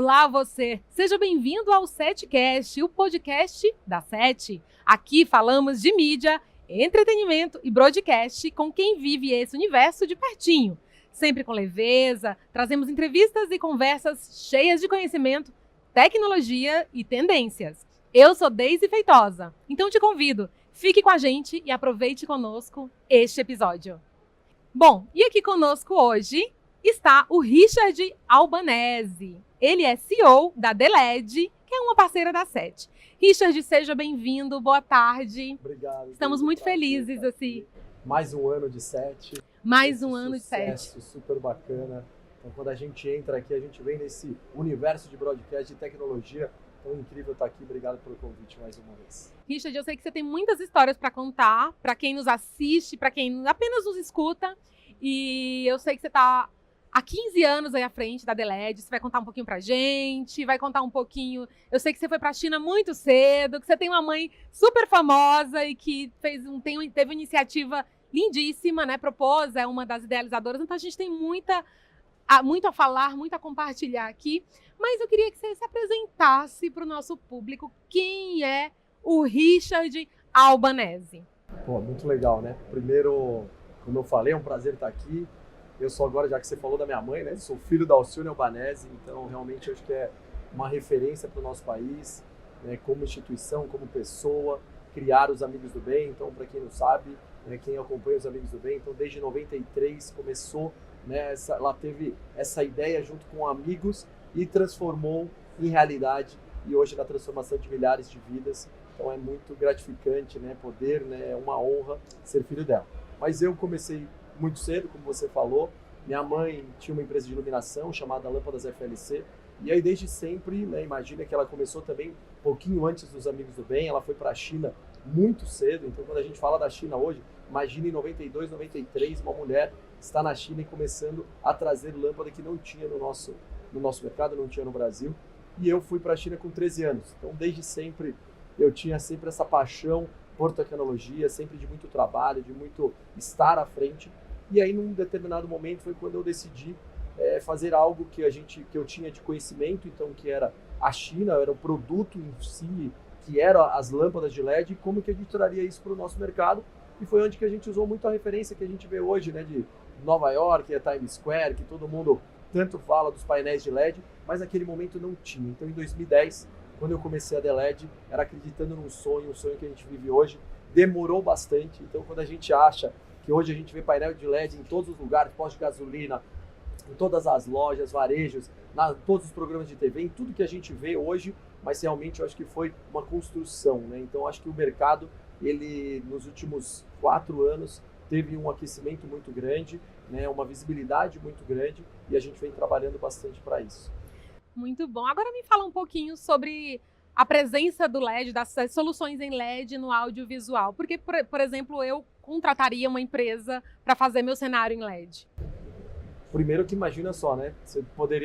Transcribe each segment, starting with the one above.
Olá você, seja bem-vindo ao SETcast, o podcast da SET. Aqui falamos de mídia, entretenimento e broadcast com quem vive esse universo de pertinho. Sempre com leveza, trazemos entrevistas e conversas cheias de conhecimento, tecnologia e tendências. Eu sou Deise Feitosa, então te convido, fique com a gente e aproveite conosco este episódio. Bom, e aqui conosco hoje está o Richard Albanese. Ele é CEO da DELED, que é uma parceira da SET. Richard, seja bem-vindo, boa tarde. Obrigado. Estamos muito felizes, assim. Mais um ano de SET. Mais um ano de SET. Super bacana. Então, quando a gente entra aqui, a gente vem nesse universo de broadcast, de tecnologia. Tão incrível estar aqui. Obrigado pelo convite mais uma vez. Richard, eu sei que você tem muitas histórias para contar, para quem nos assiste, para quem apenas nos escuta. E eu sei que você está há 15 anos aí à frente da DELED, você vai contar um pouquinho pra gente, vai contar um pouquinho... Eu sei que você foi pra China muito cedo, que você tem uma mãe super famosa e que teve uma iniciativa lindíssima, né? Propôs, é uma das idealizadoras, então a gente tem muito a falar, muito a compartilhar aqui. Mas eu queria que você se apresentasse para o nosso público. Quem é o Richard Albanese? Pô, muito legal, né? Primeiro, como eu falei, é um prazer estar aqui. Eu sou agora, já que você falou da minha mãe, né? Sou filho da Alcione Albanese, então realmente acho que é uma referência para o nosso país, né? Como instituição, como pessoa, criar os Amigos do Bem. Então, para quem não sabe, né? Quem acompanha os Amigos do Bem, então desde 93 começou, né? Ela teve essa ideia junto com amigos e transformou em realidade. E hoje na transformação de milhares de vidas. Então é muito gratificante, né? Poder, né? É uma honra ser filho dela. Mas eu comecei muito cedo, como você falou. Minha mãe tinha uma empresa de iluminação chamada Lâmpadas FLC. E aí, desde sempre, né, imagina que ela começou também um pouquinho antes dos Amigos do Bem. Ela foi para a China muito cedo. Então, quando a gente fala da China hoje, imagina em 92, 93, uma mulher está na China e começando a trazer lâmpada que não tinha no nosso mercado, não tinha no Brasil. E eu fui para a China com 13 anos. Então, desde sempre, eu tinha sempre essa paixão por tecnologia, sempre de muito trabalho, de muito estar à frente. E aí, num determinado momento, foi quando eu decidi fazer algo que eu tinha de conhecimento, então, que era a China, era o produto em si, que eram as lâmpadas de LED, e como que a gente traria isso para o nosso mercado. E foi onde que a gente usou muito a referência que a gente vê hoje, né, de Nova York, a Times Square, que todo mundo tanto fala dos painéis de LED, mas naquele momento não tinha. Então, em 2010, quando eu comecei a DELED, era acreditando num sonho, um sonho que a gente vive hoje. Demorou bastante, então quando a gente acha que hoje a gente vê painel de LED em todos os lugares, postos de gasolina, em todas as lojas, varejos, todos os programas de TV, em tudo que a gente vê hoje, mas realmente eu acho que foi uma construção, né? Então acho que o mercado, ele nos últimos 4 anos, teve um aquecimento muito grande, né? Uma visibilidade muito grande, e a gente vem trabalhando bastante para isso. Muito bom. Agora me fala um pouquinho sobre a presença do LED, das soluções em LED no audiovisual. Porque, por exemplo, eu contrataria uma empresa para fazer meu cenário em LED. Primeiro que imagina só, né?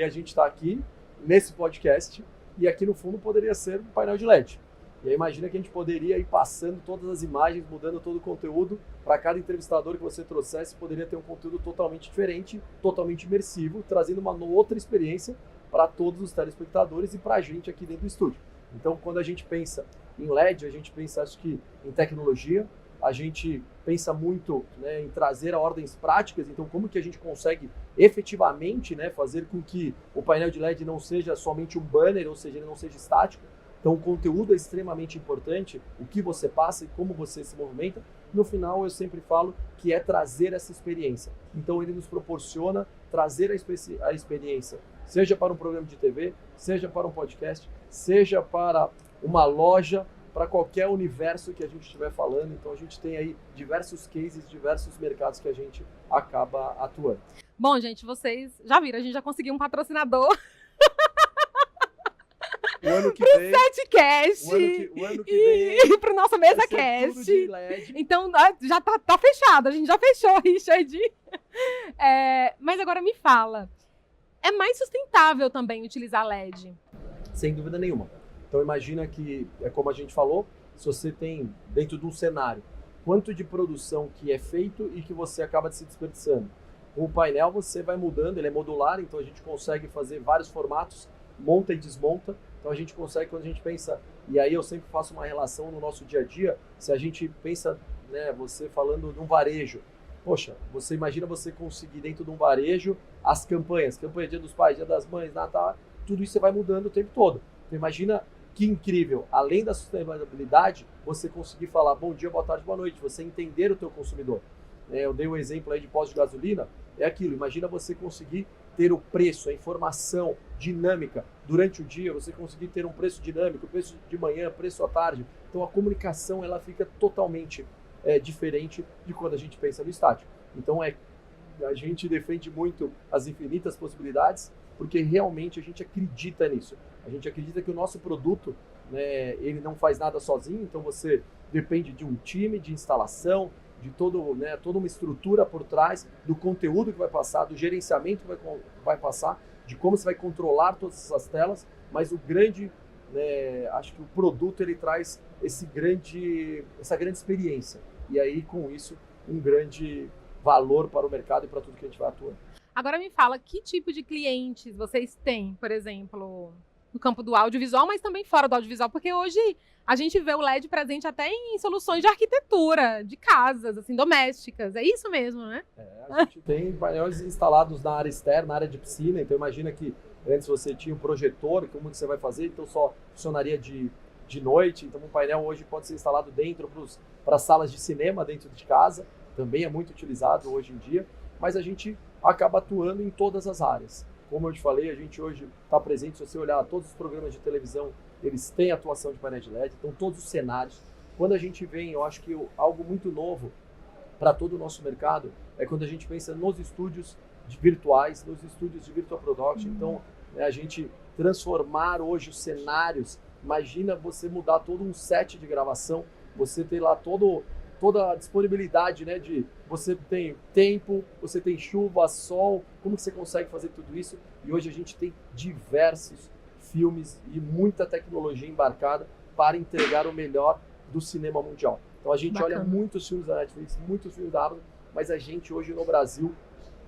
A gente estar aqui nesse podcast e aqui no fundo poderia ser um painel de LED. E aí imagina que a gente poderia ir passando todas as imagens, mudando todo o conteúdo. Para cada entrevistador que você trouxesse, poderia ter um conteúdo totalmente diferente, totalmente imersivo, trazendo uma outra experiência para todos os telespectadores e para a gente aqui dentro do estúdio. Então, quando a gente pensa em LED, a gente pensa, acho que, em tecnologia, a gente pensa muito, né, em trazer ordens práticas, então como que a gente consegue efetivamente, né, fazer com que o painel de LED não seja somente um banner, ou seja, ele não seja estático. Então o conteúdo é extremamente importante, o que você passa e como você se movimenta. No final eu sempre falo que é trazer essa experiência. Então ele nos proporciona trazer a experiência, seja para um programa de TV, seja para um podcast, seja para uma loja, para qualquer universo que a gente estiver falando. Então a gente tem aí diversos cases, diversos mercados que a gente acaba atuando. Bom, gente, vocês já viram, a gente já conseguiu um patrocinador. O ano que vem, SETcast o ano que vem e pro nosso MesaCast. Então já tá fechado, a gente já fechou, Richard. Mas agora me fala, é mais sustentável também utilizar LED? Sem dúvida nenhuma. Então imagina que, é como a gente falou, se você tem dentro de um cenário, quanto de produção que é feito e que você acaba se desperdiçando. Com o painel você vai mudando, ele é modular, então a gente consegue fazer vários formatos monta e desmonta. Então a gente consegue, quando a gente pensa, e aí eu sempre faço uma relação no nosso dia a dia, se a gente pensa, né, você falando de um varejo, poxa, você imagina você conseguir dentro de um varejo as campanha Dia dos Pais, Dia das Mães, Natal, tudo isso você vai mudando o tempo todo. Então imagina que incrível, além da sustentabilidade, você conseguir falar bom dia, boa tarde, boa noite, você entender o teu consumidor. Eu dei um exemplo aí de posto de gasolina, é aquilo, imagina você conseguir ter o preço, a informação dinâmica durante o dia, você conseguir ter um preço dinâmico, preço de manhã, preço à tarde. Então a comunicação ela fica totalmente diferente de quando a gente pensa no estático. Então a gente defende muito as infinitas possibilidades, porque realmente a gente acredita nisso. A gente acredita que o nosso produto, né, ele não faz nada sozinho, então você depende de um time de instalação, de toda uma estrutura por trás, do conteúdo que vai passar, do gerenciamento que vai passar, de como você vai controlar todas essas telas, mas acho que o produto ele traz essa grande experiência. E aí, com isso, um grande valor para o mercado e para tudo que a gente vai atuando. Agora me fala, que tipo de clientes vocês têm, por exemplo, no campo do audiovisual, mas também fora do audiovisual? Porque hoje a gente vê o LED presente até em soluções de arquitetura, de casas, assim, domésticas. É isso mesmo, né? A gente tem painéis instalados na área externa, na área de piscina. Então imagina que antes você tinha um projetor, como que você vai fazer? Então só funcionaria de noite. Então um painel hoje pode ser instalado dentro para salas de cinema dentro de casa. Também é muito utilizado hoje em dia. Mas a gente acaba atuando em todas as áreas. Como eu te falei, a gente hoje está presente, se você olhar todos os programas de televisão, eles têm atuação de painel de LED, então todos os cenários. Quando a gente vem, eu acho que algo muito novo para todo o nosso mercado é quando a gente pensa nos estúdios virtuais, nos estúdios de virtual production. Então, a gente transformar hoje os cenários, imagina você mudar todo um set de gravação, você ter lá toda a disponibilidade, né, de você tem tempo, você tem chuva, sol, como que você consegue fazer tudo isso? E hoje a gente tem diversos filmes e muita tecnologia embarcada para entregar o melhor do cinema mundial. Então a gente olha muitos filmes da Netflix, muitos filmes da Amazon, mas a gente hoje no Brasil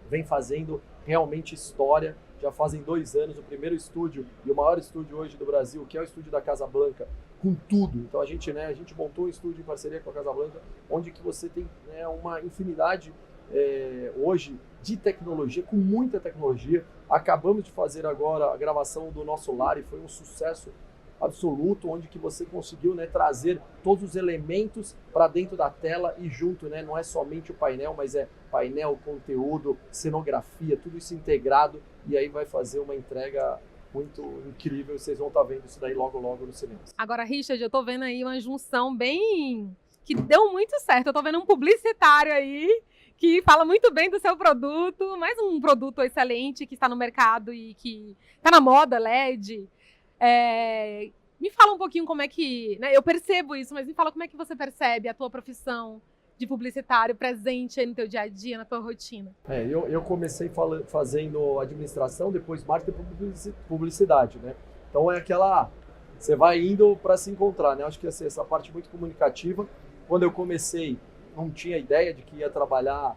vem fazendo realmente história. Já fazem 2 anos, o primeiro estúdio e o maior estúdio hoje do Brasil, que é o estúdio da Casablanca, com tudo. Então a gente montou um estúdio em parceria com a Casablanca, onde que você tem uma infinidade hoje de tecnologia, com muita tecnologia. Acabamos de fazer agora a gravação do nosso lar e foi um sucesso absoluto, onde que você conseguiu trazer todos os elementos para dentro da tela e junto, não é somente o painel, mas é painel, conteúdo, cenografia, tudo isso integrado, e aí vai fazer uma entrega muito incrível. Vocês vão estar vendo isso daí logo nos cinemas. Agora, Richard, eu tô vendo aí uma junção bem que deu muito certo. Eu tô vendo um publicitário aí que fala muito bem do seu produto, mais um produto excelente que está no mercado e que está na moda, LED. Me fala um pouquinho como é que... eu percebo isso, mas me fala como é que você percebe a tua profissão de publicitário presente aí no teu dia a dia, na tua rotina. Eu comecei fazendo administração, depois marketing e publicidade, né? Então você vai indo para se encontrar, né? Acho que essa parte muito comunicativa. Quando eu comecei, não tinha ideia de que ia trabalhar,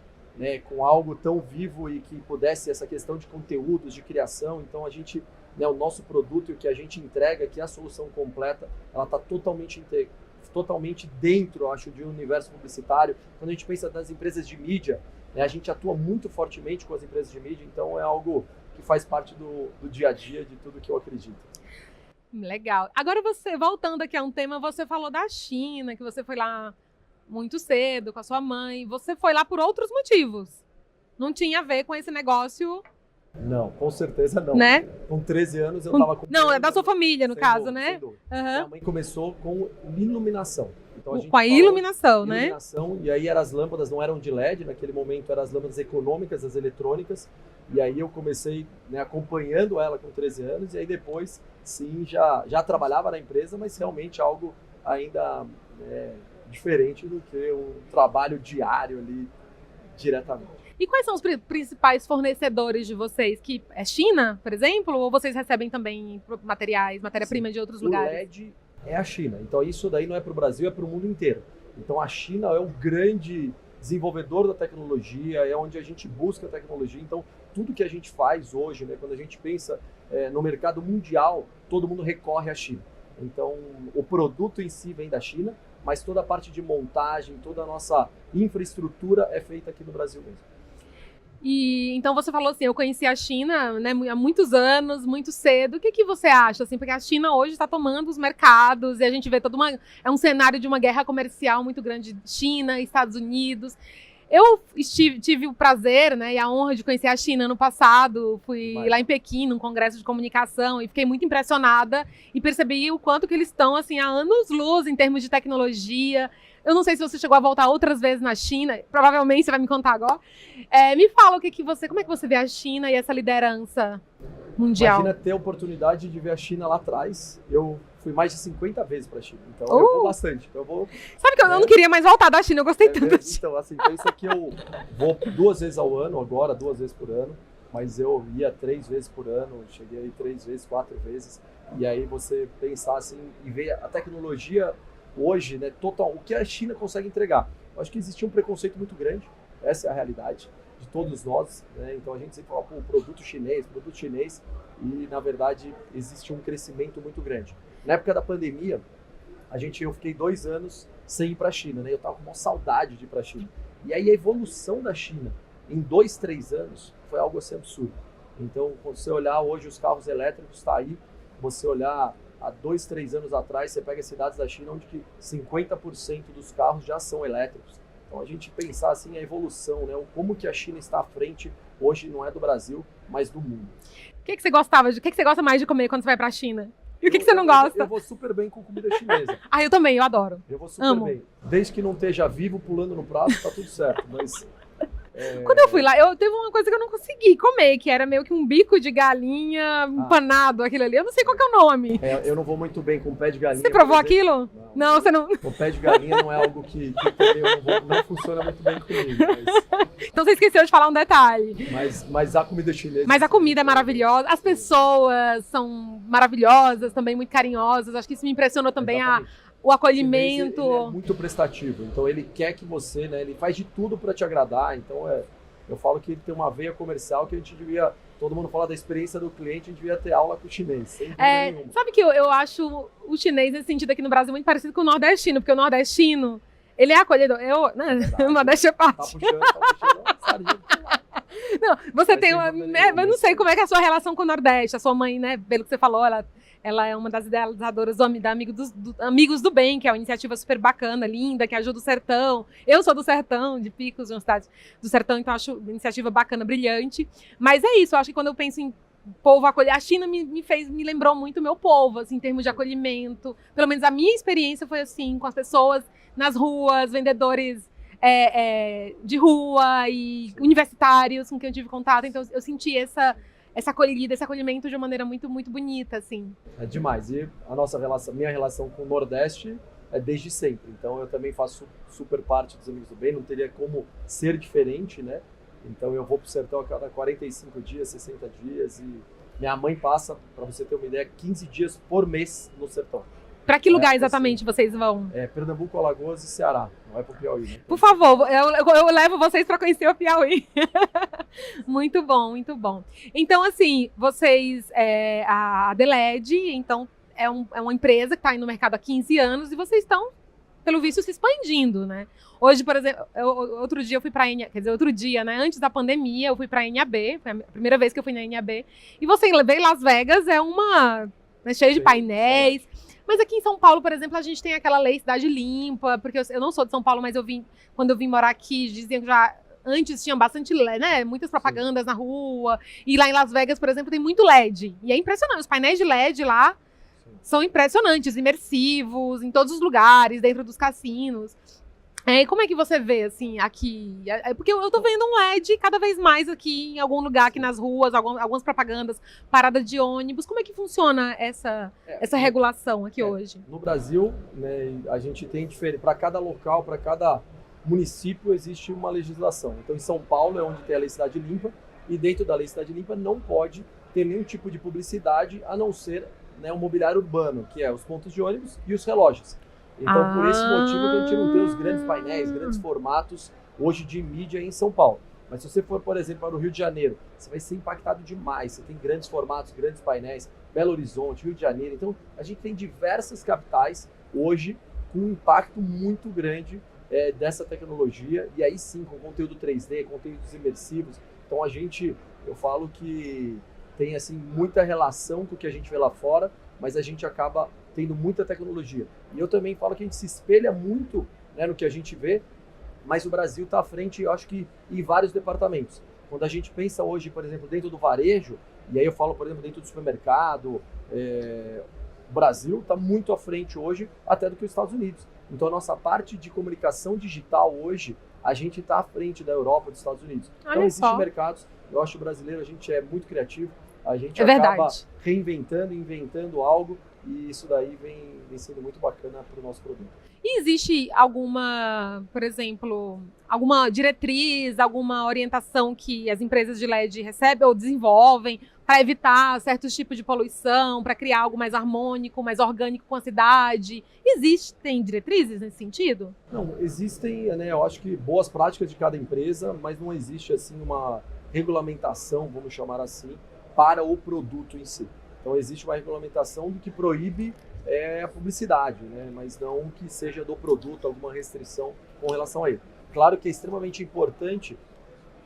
com algo tão vivo e que pudesse essa questão de conteúdos, de criação. Então a gente, o nosso produto e o que a gente entrega, que é a solução completa, ela está totalmente dentro, eu acho, de um universo publicitário. Quando a gente pensa nas empresas de mídia, a gente atua muito fortemente com as empresas de mídia, então é algo que faz parte do dia a dia, de tudo que eu acredito. Legal. Agora voltando aqui a um tema, você falou da China, que você foi lá muito cedo com a sua mãe. Você foi lá por outros motivos. Não tinha a ver com esse negócio... Não, com certeza não. Né? Com 13 anos eu estava com... Não, é da sua família, no caso, né? Uhum. Minha mãe começou com iluminação. Então, com a iluminação, né? Iluminação, e aí as lâmpadas não eram de LED, naquele momento eram as lâmpadas econômicas, as eletrônicas. E aí eu comecei acompanhando ela com 13 anos, e aí depois, sim, já trabalhava na empresa, mas realmente algo ainda diferente do que um trabalho diário ali, diretamente. E quais são os principais fornecedores de vocês? Que é China, por exemplo? Ou vocês recebem também matéria-prima de outros lugares? O LED é a China. Então isso daí não é para o Brasil, é para o mundo inteiro. Então a China é o grande desenvolvedor da tecnologia, é onde a gente busca a tecnologia. Então tudo que a gente faz hoje, quando a gente pensa no mercado mundial, todo mundo recorre à China. Então, o produto em si vem da China, mas toda a parte de montagem, toda a nossa infraestrutura é feita aqui no Brasil mesmo. E então você falou assim, eu conheci a China, né, há muitos anos, muito cedo. O que você acha? Assim, porque a China hoje está tomando os mercados e a gente vê é um cenário de uma guerra comercial muito grande, China, Estados Unidos. Eu tive o prazer, né, e a honra de conhecer a China ano passado. Fui lá em Pequim, num congresso de comunicação, e fiquei muito impressionada e percebi o quanto que eles estão assim, há anos-luz em termos de tecnologia. Eu não sei se você chegou a voltar outras vezes na China, provavelmente você vai me contar agora. Me fala como é que você vê a China e essa liderança mundial? Imagina ter a oportunidade de ver a China lá atrás. Eu fui mais de 50 vezes para a China, então eu vou bastante. Sabe que eu não queria mais voltar da China, eu gostei tanto. Então, assim, pensa que eu vou 2 vezes ao ano, agora 2 vezes por ano, mas eu ia 3 vezes por ano, cheguei aí 3 vezes, 4 vezes, e aí você pensar assim e ver a tecnologia hoje, né, o que a China consegue entregar. Eu acho que existia um preconceito muito grande, essa é a realidade de todos nós, né? Então a gente sempre fala, produto chinês, e na verdade existe um crescimento muito grande. Na época da pandemia, eu fiquei 2 anos sem ir para a China, né? Eu tava com uma saudade de ir para a China. E aí a evolução da China em 2, 3 anos foi algo assim absurdo. Então, quando você olhar hoje os carros elétricos, está aí, você olhar há 2, 3 anos atrás, você pega cidades da China onde que 50% dos carros já são elétricos. Então a gente pensar assim a evolução, né? Como que a China está à frente hoje, não é do Brasil, mas do mundo. O que você gosta mais de comer quando você vai para a China? E o que você não gosta? Eu vou super bem com comida chinesa. Eu também, eu adoro. Eu vou super bem. Desde que não esteja vivo pulando no prato, tá tudo certo. Mas quando eu fui lá, teve uma coisa que eu não consegui comer, que era meio que um bico de galinha empanado, aquilo ali. Eu não sei qual que é o nome. Eu não vou muito bem com pé de galinha. Você provou aquilo? Não, você não. O pé de galinha não é algo que não funciona muito bem comigo. Então você esqueceu de falar um detalhe. Mas a comida chinesa... Mas a comida é maravilhosa, as pessoas são maravilhosas, também muito carinhosas. Acho que isso me impressionou também, o acolhimento. Ele é muito prestativo, então ele quer que você, né, ele faz de tudo para te agradar. Então eu falo que ele tem uma veia comercial que a gente devia, todo mundo fala da experiência do cliente, a gente devia ter aula com o chinês, sem dúvida nenhuma. Sabe que eu acho o chinês nesse sentido aqui no Brasil muito parecido com o nordestino, porque o nordestino, ele é acolhedor. O Nordeste é parte. Tá puxando não, você tem uma... eu não sei como é que é a sua relação com o Nordeste. A sua mãe, né, pelo que você falou, ela é uma das idealizadoras da Amigos do Bem, que é uma iniciativa super bacana, linda, que ajuda o sertão. Eu sou do sertão, de Picos, de uma cidade do sertão, então acho uma iniciativa bacana, brilhante. Mas é isso, eu acho que quando eu penso em povo acolher, a China me lembrou muito o meu povo, assim, em termos de acolhimento. Pelo menos a minha experiência foi assim, com as pessoas nas ruas, vendedores de rua e universitários com quem eu tive contato. Então eu senti essa acolhida, esse acolhimento de uma maneira muito, muito bonita, assim. É demais. E minha relação com o Nordeste é desde sempre. Então eu também faço super parte dos Amigos do Bem, não teria como ser diferente, né? Então eu vou pro sertão a cada 45 dias, 60 dias e minha mãe passa, para você ter uma ideia, 15 dias por mês no sertão. Para que lugar exatamente vocês vão? Pernambuco, Alagoas e Ceará. Não é pro Piauí, né? Por favor, eu levo vocês para conhecer o Piauí. Muito bom, muito bom. Então, assim, vocês, a Deled, então, é uma empresa que está aí no mercado há 15 anos e vocês estão, pelo visto, se expandindo, né? Hoje, por exemplo, outro dia eu fui para outro dia, né? Antes da pandemia, eu fui para a NAB, foi a primeira vez que eu fui na NAB. E você ver Las Vegas cheio de painéis. Mas aqui em São Paulo, por exemplo, a gente tem aquela lei Cidade Limpa, porque eu não sou de São Paulo, mas quando eu vim morar aqui, diziam que já antes tinha bastante, né, muitas propagandas na rua. E lá em Las Vegas, por exemplo, tem muito LED. E é impressionante, os painéis de LED lá são impressionantes, imersivos, em todos os lugares, dentro dos cassinos. Como é que você vê, assim, aqui? Porque eu tô vendo um LED cada vez mais aqui, em algum lugar, aqui nas ruas, algumas propagandas, parada de ônibus. Como é que funciona essa regulação aqui hoje? No Brasil, né, a gente tem diferente, para cada local, para cada município, existe uma legislação. Então, em São Paulo é onde tem a Lei Cidade Limpa, e dentro da Lei Cidade Limpa não pode ter nenhum tipo de publicidade, a não ser, né, o mobiliário urbano, que é os pontos de ônibus e os relógios. Então, por esse motivo que a gente não tem os grandes painéis, grandes formatos hoje de mídia em São Paulo. Mas se você for, por exemplo, para o Rio de Janeiro, você vai ser impactado demais. Você tem grandes formatos, grandes painéis, Belo Horizonte, Rio de Janeiro. Então, a gente tem diversas capitais hoje com um impacto muito grande dessa tecnologia. E aí sim, com conteúdo 3D, conteúdos imersivos. Então, eu falo que tem assim, muita relação com o que a gente vê lá fora, mas a gente acaba tendo muita tecnologia. E eu também falo que a gente se espelha muito, né, no que a gente vê, mas o Brasil está à frente, eu acho que em vários departamentos. Quando a gente pensa hoje, por exemplo, dentro do varejo, e aí eu falo, por exemplo, dentro do supermercado, o Brasil está muito à frente hoje, até do que os Estados Unidos. Então a nossa parte de comunicação digital hoje, a gente está à frente da Europa, dos Estados Unidos. Então existem mercados, eu acho que o brasileiro, a gente é muito criativo, a gente acaba reinventando, inventando algo, e isso daí vem sendo muito bacana para o nosso produto. E existe alguma, por exemplo, alguma diretriz, alguma orientação que as empresas de LED recebem ou desenvolvem para evitar certos tipos de poluição, para criar algo mais harmônico, mais orgânico com a cidade? Existem diretrizes nesse sentido? Não, existem, né, eu acho que boas práticas de cada empresa, mas não existe assim uma regulamentação, vamos chamar assim, para o produto em si. Então existe uma regulamentação do que proíbe a publicidade, né? Mas não que seja do produto alguma restrição com relação a ele. Claro que é extremamente importante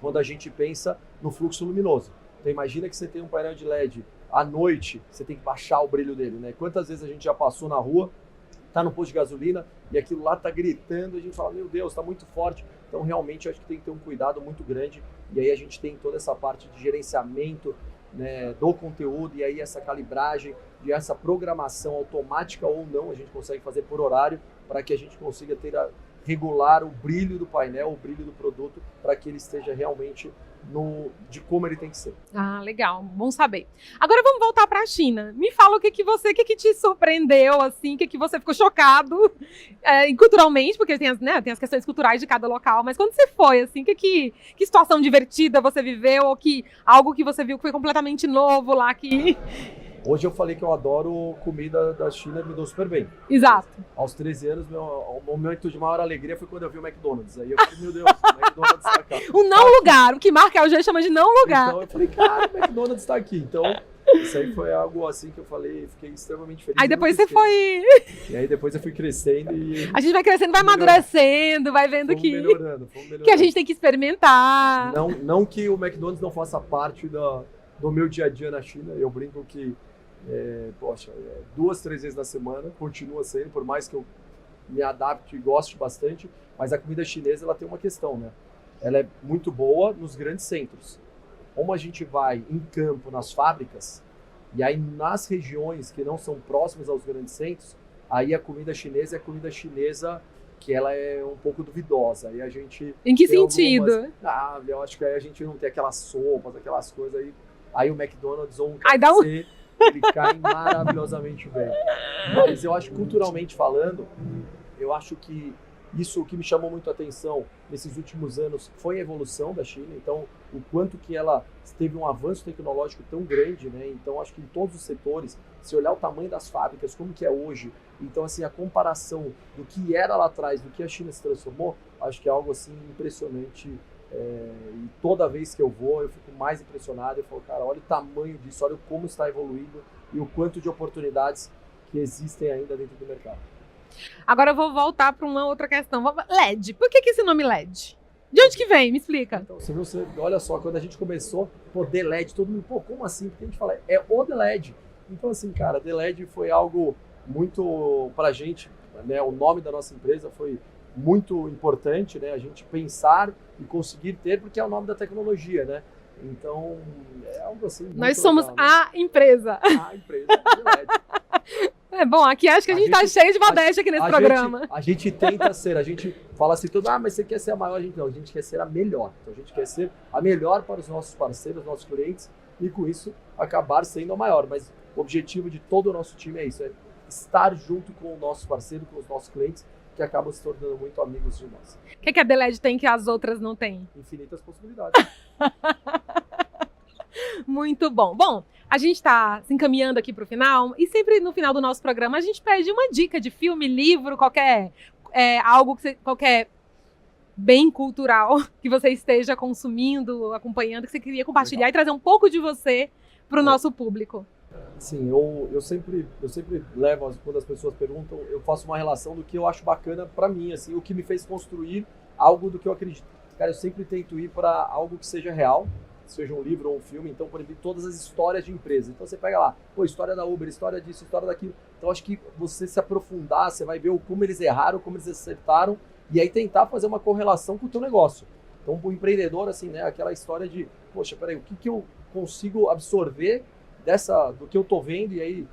quando a gente pensa no fluxo luminoso. Então imagina que você tem um painel de LED à noite, você tem que baixar o brilho dele, né? Quantas vezes a gente já passou na rua, tá no posto de gasolina e aquilo lá tá gritando, a gente fala, meu Deus, tá muito forte. Então realmente eu acho que tem que ter um cuidado muito grande, e aí a gente tem toda essa parte de gerenciamento, né, do conteúdo, e aí essa calibragem, de essa programação automática ou não, a gente consegue fazer por horário, para que a gente consiga regular o brilho do painel, o brilho do produto, para que ele esteja realmente de como ele tem que ser. Ah, legal, bom saber. Agora vamos voltar para a China. Me fala o que que te surpreendeu, assim, o que você ficou chocado culturalmente, porque tem as questões culturais de cada local, mas quando você foi, assim, que situação divertida você viveu, ou algo que você viu que foi completamente novo lá, que... Hoje eu falei que eu adoro comida da China, me dou super bem. Exato. Aos 13 anos, o momento de maior alegria foi quando eu vi o McDonald's. Aí eu falei, meu Deus, o McDonald's está aqui. O não lugar, o que Markel já chama de não lugar. Então eu falei, cara, o McDonald's está aqui. Então, isso aí foi algo assim que eu falei, fiquei extremamente feliz. Aí depois você foi... E aí depois eu fui crescendo e... A gente vai crescendo, vai amadurecendo, vai vendo fomos melhorando. Que a gente tem que experimentar. Não que o McDonald's não faça parte do meu dia a dia na China. Eu brinco que 2, 3 vezes na semana, continua sendo, por mais que eu me adapte e goste bastante, mas a comida chinesa ela tem uma questão, né? Ela é muito boa nos grandes centros. Como a gente vai em campo, nas fábricas, e aí nas regiões que não são próximas aos grandes centros, aí a comida chinesa é a comida chinesa que ela é um pouco duvidosa. Aí a gente... Em que sentido? Eu acho que aí a gente não tem aquelas sopas, aquelas coisas aí o McDonald's ou um KFC... Ele cai maravilhosamente bem. Mas eu acho que culturalmente falando, eu acho que isso que me chamou muito a atenção nesses últimos anos foi a evolução da China. Então, o quanto que ela teve um avanço tecnológico tão grande, né? Então, acho que em todos os setores, se olhar o tamanho das fábricas, como que é hoje, então, assim, a comparação do que era lá atrás, do que a China se transformou, acho que é algo, assim, impressionante. E toda vez que eu vou, eu fico mais impressionado. Eu falo, cara, olha o tamanho disso, olha como está evoluindo e o quanto de oportunidades que existem ainda dentro do mercado. Agora eu vou voltar para uma outra questão. LED. Por que esse nome LED? De onde que vem? Me explica. Então, olha só, quando a gente começou, The LED, todo mundo, como assim? Porque a gente fala, o The LED. Então, assim, cara, The LED foi algo muito pra gente, né? O nome da nossa empresa foi muito importante, né? A gente pensar e conseguir ter, porque é o nome da tecnologia, né? Então, é algo assim. Nós somos legal, né? A empresa. A empresa do LED. Bom, aqui acho que a gente tá cheio de modéstia aqui nesse programa. A gente tenta ser, a gente fala assim, mas você quer ser a maior, a gente quer ser a melhor. Então, a gente quer ser a melhor para os nossos parceiros, nossos clientes, e com isso acabar sendo a maior. Mas o objetivo de todo o nosso time é isso, é estar junto com o nosso parceiro, com os nossos clientes, que acabam se tornando muito amigos de nós. O que a The LED tem que as outras não têm? Infinitas possibilidades. Muito bom. Bom, a gente está se encaminhando aqui para o final, e sempre no final do nosso programa a gente pede uma dica de filme, livro, qualquer bem cultural que você esteja consumindo, acompanhando, que você queria compartilhar e trazer um pouco de você para o nosso público. Sim, eu sempre levo, quando as pessoas perguntam, eu faço uma relação do que eu acho bacana para mim, assim, o que me fez construir algo do que eu acredito. Cara, eu sempre tento ir para algo que seja real, seja um livro ou um filme. Então, por exemplo, todas as histórias de empresa. Então você pega lá, história da Uber, história disso, história daquilo. Então acho que você se aprofundar, você vai ver como eles erraram, como eles acertaram, e aí tentar fazer uma correlação com o teu negócio. Então, para o empreendedor, assim, né, aquela história de, poxa, peraí, o que eu consigo absorver do que eu tô vendo, e aí,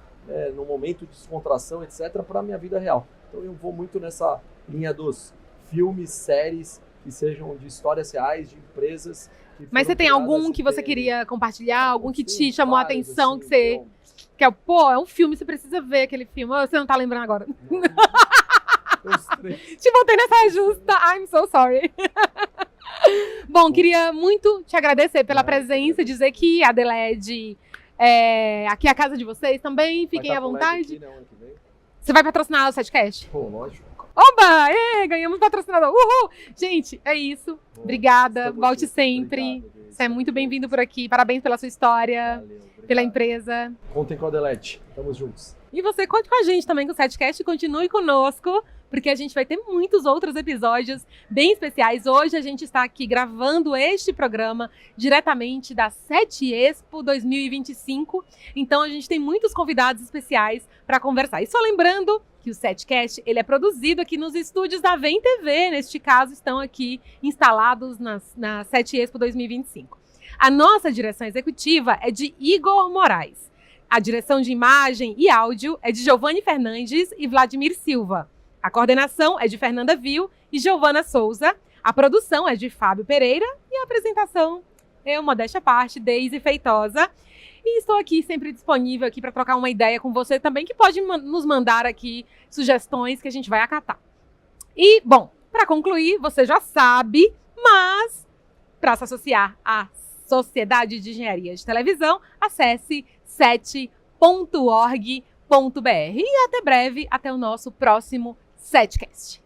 no momento de descontração, etc., para a minha vida real. Então eu vou muito nessa linha dos filmes, séries, que sejam de histórias reais, de empresas. Mas você tem algum que você queria compartilhar? Algum que te chamou a atenção, assim, que você... Que é um filme, você precisa ver aquele filme. Ou você não tá lembrando agora? Te botei nessa justa. I'm so sorry. Bom, queria muito te agradecer pela presença, dizer que a Adelaide... aqui é a casa de vocês também, fiquem à vontade. Você vai patrocinar o SETcast? Pô, lógico. Oba! Ganhamos patrocinador. Uhul! Gente, é isso. Obrigada. Volte sempre. Obrigado, você é muito bem-vindo por aqui. Parabéns pela sua história, pela empresa. Contem com a Adelaide. Tamo juntos. E você conte com a gente também com o SETcast. Continue conosco, porque a gente vai ter muitos outros episódios bem especiais. Hoje a gente está aqui gravando este programa diretamente da SET Expo 2025. Então a gente tem muitos convidados especiais para conversar. E só lembrando que o SETcast ele é produzido aqui nos estúdios da Vem TV. Neste caso, estão aqui instalados na SET Expo 2025. A nossa direção executiva é de Igor Moraes. A direção de imagem e áudio é de Giovanni Fernandes e Vladimir Silva. A coordenação é de Fernanda Vil e Giovana Souza. A produção é de Fábio Pereira e a apresentação, eu, modéstia à parte, Deise Feitosa. E estou aqui sempre disponível aqui para trocar uma ideia com você também, que pode nos mandar aqui sugestões que a gente vai acatar. E, bom, para concluir, você já sabe, mas para se associar à Sociedade de Engenharia de Televisão, acesse set.org.br. E até breve, até o nosso próximo SETcast.